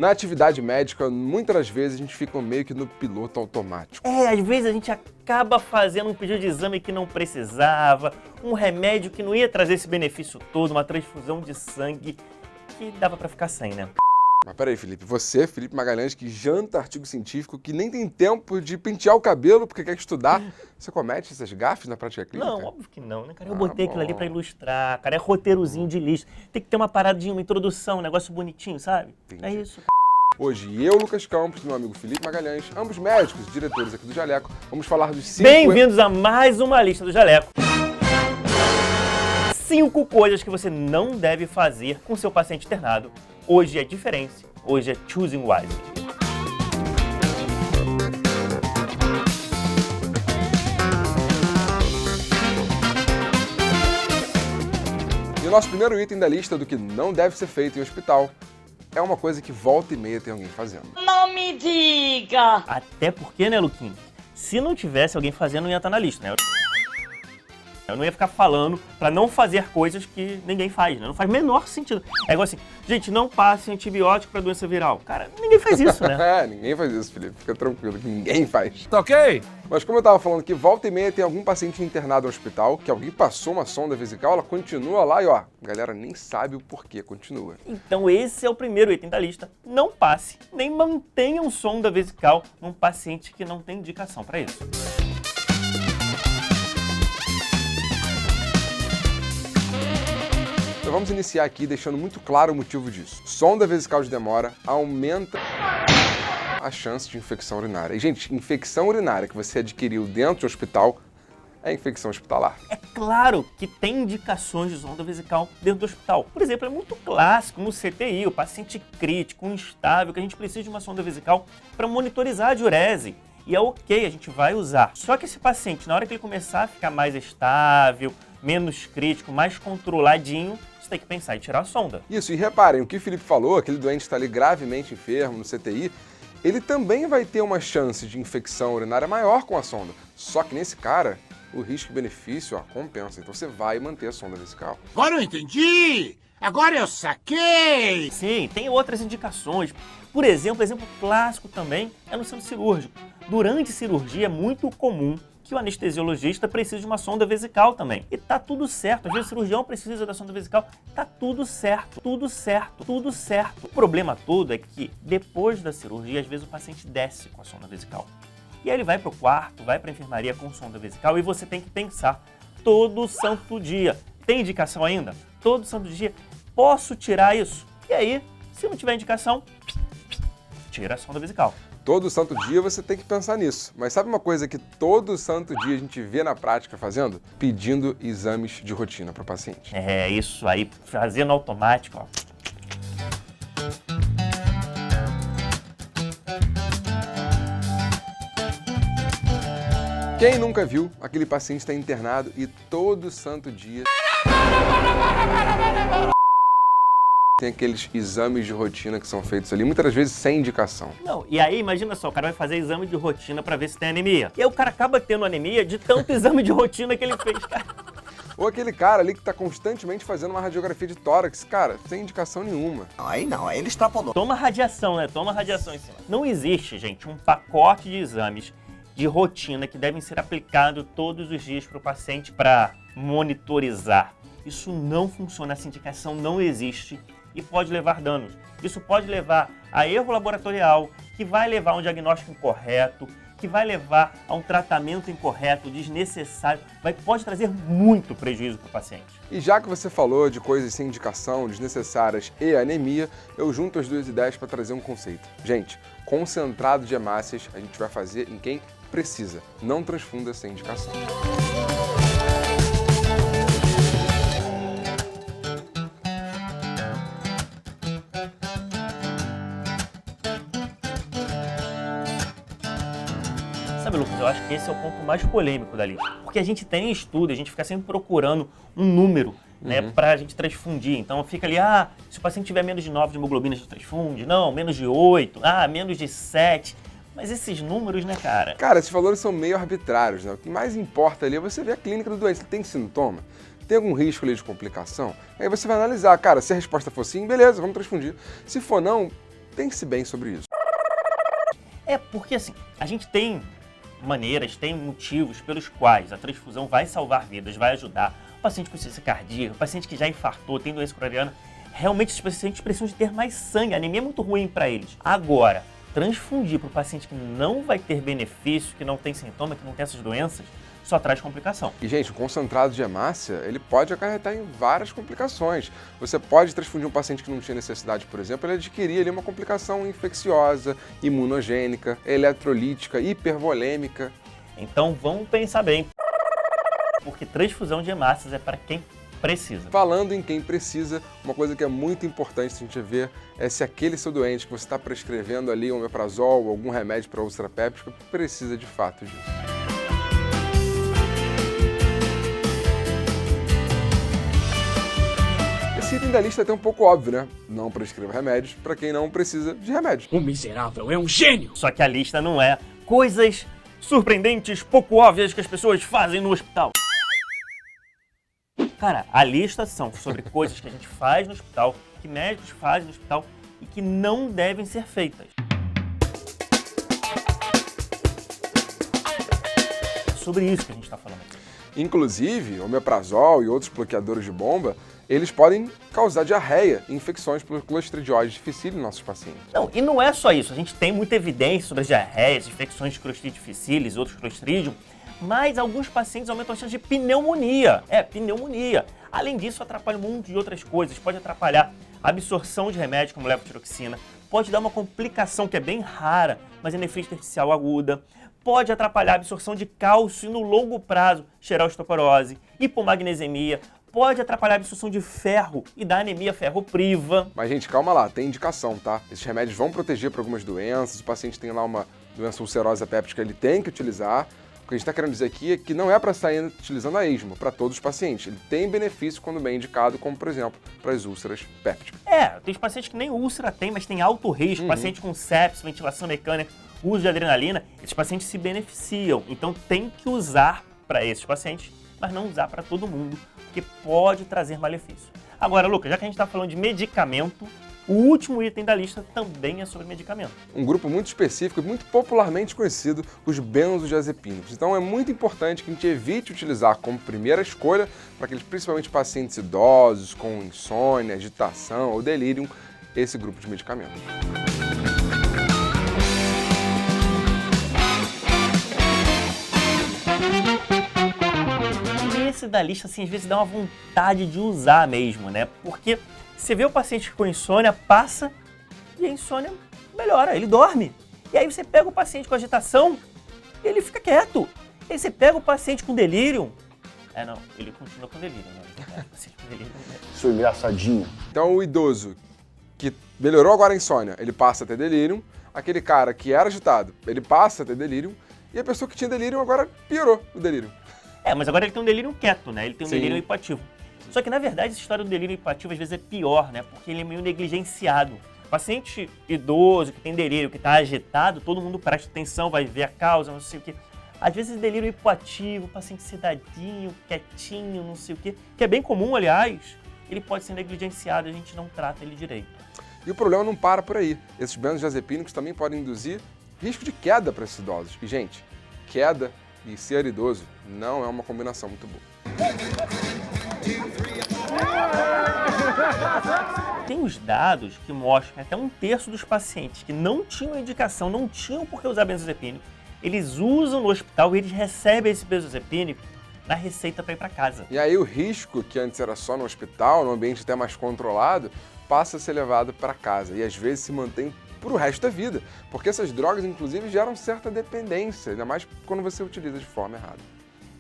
Na atividade médica, muitas das vezes a gente fica meio que no piloto automático. Às vezes a gente acaba fazendo um pedido de exame que não precisava, um remédio que não ia trazer esse benefício todo, uma transfusão de sangue que dava pra ficar sem, né? Mas peraí, Felipe, você, Felipe Magalhães, que janta artigo científico, que nem tem tempo de pentear o cabelo porque quer estudar, você comete essas gafes na prática clínica? Não, óbvio que não, né, cara? Eu botei aquilo ali pra ilustrar, cara, é roteirozinho de lista. Tem que ter uma paradinha, uma introdução, um negócio bonitinho, sabe? Entendi. É isso. Hoje, eu, Lucas Campos, e meu amigo Felipe Magalhães, ambos médicos e diretores aqui do Jaleco, vamos falar dos 5... Bem-vindos a mais uma lista do Jaleco. 5 coisas que você não deve fazer com seu paciente internado. Hoje é diferença, hoje é choosing wisely. E o nosso primeiro item da lista do que não deve ser feito em hospital é uma coisa que volta e meia tem alguém fazendo. Não me diga! Até porque, né, Luquinhos? Se não tivesse alguém fazendo, não ia estar na lista, né? Eu não ia ficar falando pra não fazer coisas que ninguém faz, né? Não faz menor sentido. É igual assim, gente, não passe antibiótico pra doença viral. Cara, ninguém faz isso, né? Ninguém faz isso, Felipe. Fica tranquilo que ninguém faz. Tá ok? Mas como eu tava falando que volta e meia tem algum paciente internado no hospital, que alguém passou uma sonda vesical, ela continua lá e ó, a galera nem sabe o porquê continua. Então esse é o primeiro item da lista. Não passe, nem mantenha um sonda vesical num paciente que não tem indicação pra isso. Então vamos iniciar aqui deixando muito claro o motivo disso. Sonda vesical de demora aumenta a chance de infecção urinária. E, gente, infecção urinária que você adquiriu dentro do hospital é infecção hospitalar. É claro que tem indicações de sonda vesical dentro do hospital. Por exemplo, é muito clássico no CTI, o paciente crítico, instável, que a gente precisa de uma sonda vesical para monitorizar a diurese. E é ok, a gente vai usar. Só que esse paciente, na hora que ele começar a ficar mais estável, menos crítico, mais controladinho, você tem que pensar em tirar a sonda. Isso, e reparem, o que o Felipe falou, aquele doente está ali gravemente enfermo no CTI, ele também vai ter uma chance de infecção urinária maior com a sonda. Só que nesse cara, o risco-benefício compensa. Então você vai manter a sonda vesical. Agora eu entendi! Agora eu saquei! Sim, tem outras indicações. Por exemplo, exemplo clássico também é no centro cirúrgico. Durante cirurgia é muito comum que o anestesiologista precise de uma sonda vesical também. E tá tudo certo. Às vezes o cirurgião precisa da sonda vesical. Tá tudo certo, tudo certo, tudo certo. O problema todo é que depois da cirurgia, às vezes o paciente desce com a sonda vesical. E aí ele vai pro quarto, vai pra enfermaria com sonda vesical e você tem que pensar todo santo dia. Tem indicação ainda? Todo santo dia. Posso tirar isso? E aí, se não tiver indicação, tira a sonda vesical. Todo santo dia você tem que pensar nisso. Mas sabe uma coisa que todo santo dia a gente vê na prática fazendo? Pedindo exames de rotina para o paciente. É isso aí, fazendo automático, ó. Quem nunca viu aquele paciente estar internado e todo santo dia tem aqueles exames de rotina que são feitos ali, muitas das vezes sem indicação. Não, e aí imagina só, o cara vai fazer exame de rotina pra ver se tem anemia. E aí o cara acaba tendo anemia de tanto exame de rotina que ele fez, cara. Ou aquele cara ali que tá constantemente fazendo uma radiografia de tórax, cara, sem indicação nenhuma. Aí não, aí ele extrapolou. Toma radiação, né? Toma radiação em cima. Não existe, gente, um pacote de exames de rotina que devem ser aplicados todos os dias para o paciente para monitorizar. Isso não funciona, essa indicação não existe e pode levar danos. Isso pode levar a erro laboratorial, que vai levar a um diagnóstico incorreto, que vai levar a um tratamento incorreto, desnecessário, pode trazer muito prejuízo para o paciente. E já que você falou de coisas sem indicação, desnecessárias e anemia, eu junto as duas ideias para trazer um conceito. Gente, concentrado de hemácias a gente vai fazer em quem precisa, não transfunda sem indicação. Sabe, Lucas, eu acho que esse é o ponto mais polêmico da lista. Porque a gente tem estudo, a gente fica sempre procurando um número, né, pra gente transfundir. Então fica ali, se o paciente tiver menos de 9 de hemoglobina, a gente transfunde. Não, menos de 8, menos de 7. Mas esses números, né, cara? Cara, esses valores são meio arbitrários, né? O que mais importa ali é você ver a clínica do doente. Ele tem sintoma? Tem algum risco ali de complicação? Aí você vai analisar, cara, se a resposta for sim, beleza, vamos transfundir. Se for não, pense bem sobre isso. É porque assim, a gente tem maneiras, tem motivos pelos quais a transfusão vai salvar vidas, vai ajudar. O paciente com insuficiência cardíaca, o paciente que já infartou, tem doença coronariana, realmente esses pacientes precisam de ter mais sangue, a anemia é muito ruim para eles. Agora, transfundir para o paciente que não vai ter benefício, que não tem sintoma, que não tem essas doenças, só traz complicação. E, gente, o concentrado de hemácia, ele pode acarretar em várias complicações. Você pode transfundir um paciente que não tinha necessidade, por exemplo, ele adquirir ali uma complicação infecciosa, imunogênica, eletrolítica, hipervolêmica. Então vamos pensar bem, porque transfusão de hemácias é para quem precisa. Falando em quem precisa, uma coisa que é muito importante a gente ver é se aquele seu doente que você está prescrevendo ali, omeprazol ou algum remédio para úlcera péptica, precisa de fato disso. Esse item da lista é até um pouco óbvio, né? Não prescreva remédios para quem não precisa de remédios. O miserável é um gênio! Só que a lista não é coisas surpreendentes, pouco óbvias que as pessoas fazem no hospital. Cara, a lista são sobre coisas que a gente faz no hospital, que médicos fazem no hospital e que não devem ser feitas. É sobre isso que a gente está falando aqui. Inclusive, omeprazol e outros bloqueadores de bomba, eles podem causar diarreia e infecções por Clostridiose difficile em nossos pacientes. Não, e não é só isso. A gente tem muita evidência sobre as diarreias, infecções de Clostridium difficile e outros Clostridium, mas alguns pacientes aumentam a chance de pneumonia. Pneumonia. Além disso, atrapalha um monte de outras coisas. Pode atrapalhar a absorção de remédios como levotiroxina, pode dar uma complicação que é bem rara, mas é nefrite intersticial aguda, pode atrapalhar a absorção de cálcio e no longo prazo, gerar osteoporose, hipomagnesemia, pode atrapalhar a absorção de ferro e dar anemia ferropriva. Mas, gente, calma lá, tem indicação, tá? Esses remédios vão proteger para algumas doenças, o paciente tem lá uma doença ulcerosa péptica, ele tem que utilizar. O que a gente está querendo dizer aqui é que não é para sair utilizando a esmo, para todos os pacientes. Ele tem benefício quando bem indicado, como, por exemplo, para as úlceras pépticas. Tem pacientes que nem úlcera tem, mas tem alto risco, paciente com sepsis, ventilação mecânica, uso de adrenalina, esses pacientes se beneficiam. Então tem que usar para esses pacientes, mas não usar para todo mundo, porque pode trazer malefício. Agora, Lucas, já que a gente está falando de medicamento, o último item da lista também é sobre medicamento. Um grupo muito específico e muito popularmente conhecido, os benzodiazepínicos. Então é muito importante que a gente evite utilizar como primeira escolha para aqueles principalmente pacientes idosos com insônia, agitação ou delírio, esse grupo de medicamentos. Esse da lista, assim, às vezes dá uma vontade de usar mesmo, né? Porque você vê o paciente com insônia, passa e a insônia melhora, ele dorme. E aí você pega o paciente com agitação e ele fica quieto. E aí você pega o paciente com delírio. Não, ele continua com delírio, né? Paciente com delírio, né? Sou engraçadinho. Então o idoso que melhorou agora a insônia, ele passa a ter delírio. Aquele cara que era agitado, ele passa a ter delírio. E a pessoa que tinha delírio agora piorou o delírio. Mas agora ele tem um delírio quieto, né? Ele tem um Sim. delírio hipoativo. Só que, na verdade, essa história do delírio hipoativo às vezes é pior, né? Porque ele é meio negligenciado. O paciente idoso que tem delírio, que está agitado, todo mundo presta atenção, vai ver a causa, não sei o quê. Às vezes delírio hipoativo, paciente sedadinho, quietinho, não sei o quê, que é bem comum, aliás, ele pode ser negligenciado, a gente não trata ele direito. E o problema não para por aí. Esses benzodiazepínicos também podem induzir risco de queda para esses idosos. E, gente, queda e ser idoso não é uma combinação muito boa. Tem os dados que mostram que até 1/3 dos pacientes que não tinham indicação, não tinham por que usar benzodiazepínico, eles usam no hospital e eles recebem esse benzodiazepínico na receita para ir para casa. E aí o risco, que antes era só no hospital, num ambiente até mais controlado, passa a ser levado para casa e às vezes se mantém para o resto da vida, porque essas drogas, inclusive, geram certa dependência, ainda mais quando você utiliza de forma errada.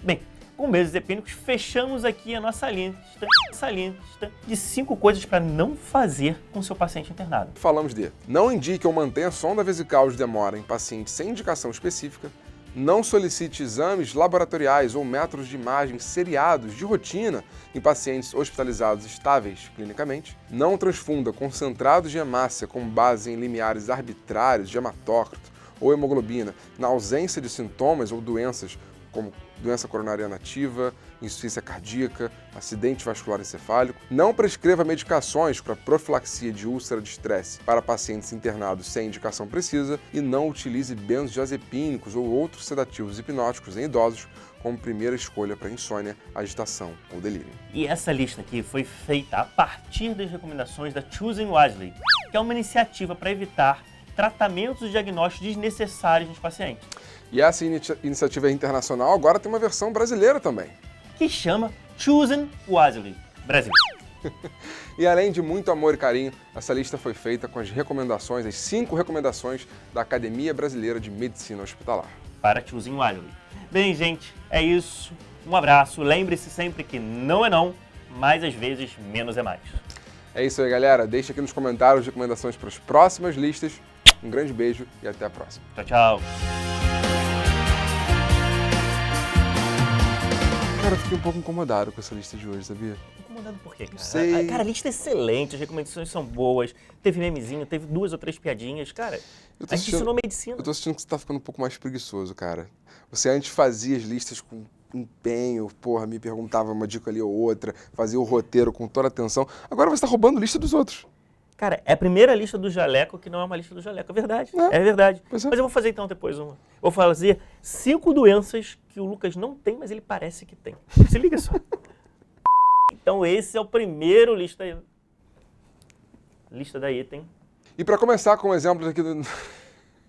Bem, com benzodiazepínicos, fechamos aqui a nossa lista de 5 coisas para não fazer com seu paciente internado. Falamos de: não indique ou mantenha sonda vesical de demora em pacientes sem indicação específica, não solicite exames laboratoriais ou métodos de imagem seriados de rotina em pacientes hospitalizados estáveis clinicamente, não transfunda concentrados de hemácia com base em limiares arbitrários de hematócrito ou hemoglobina na ausência de sintomas ou doenças como doença coronária nativa, insuficiência cardíaca, acidente vascular encefálico. Não prescreva medicações para profilaxia de úlcera de estresse para pacientes internados sem indicação precisa e não utilize benzodiazepínicos ou outros sedativos hipnóticos em idosos como primeira escolha para insônia, agitação ou delírio. E essa lista aqui foi feita a partir das recomendações da Choosing Wisely, que é uma iniciativa para evitar tratamentos e diagnósticos desnecessários nos pacientes. E essa iniciativa internacional agora tem uma versão brasileira também. Que chama Choosing Wisely Brasil. E além de muito amor e carinho, essa lista foi feita com as 5 recomendações da Academia Brasileira de Medicina Hospitalar. Para Choosing Wisely. Bem, gente, é isso. Um abraço. Lembre-se sempre que não é não, mas às vezes menos é mais. É isso aí, galera. Deixe aqui nos comentários recomendações para as próximas listas. Um grande beijo e até a próxima. Tchau, tchau. Cara, eu fiquei um pouco incomodado com essa lista de hoje, sabia? Incomodado por quê, cara? Sei. Cara, a lista é excelente, as recomendações são boas, teve memezinho, teve 2 ou 3 piadinhas, cara. A gente ensinou medicina. Eu tô sentindo que você tá ficando um pouco mais preguiçoso, cara. Você antes fazia as listas com empenho, porra, me perguntava uma dica ali ou outra, fazia o roteiro com toda a atenção. Agora você tá roubando a lista dos outros. Cara, é a primeira lista do Jaleco que não é uma lista do Jaleco, é verdade. É verdade. Pois é. Mas eu vou fazer então depois uma. Vou fazer 5 doenças que o Lucas não tem, mas ele parece que tem. Se liga só. Então esse é o primeiro lista da item. E para começar com exemplos aqui do...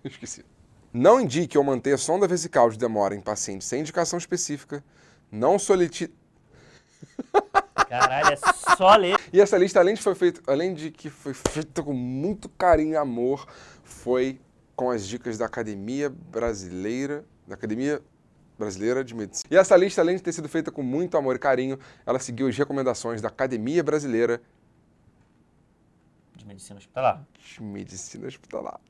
Esqueci. Não indique ou mantenha sonda vesical de demora em pacientes sem indicação específica. Não solicite... Caralho, é só ler. E essa lista, além de que foi feita com muito carinho e amor, foi com as dicas da Academia Brasileira de Medicina. E essa lista, além de ter sido feita com muito amor e carinho, ela seguiu as recomendações da Academia Brasileira De Medicina Hospitalar. de Medicina Hospitalar.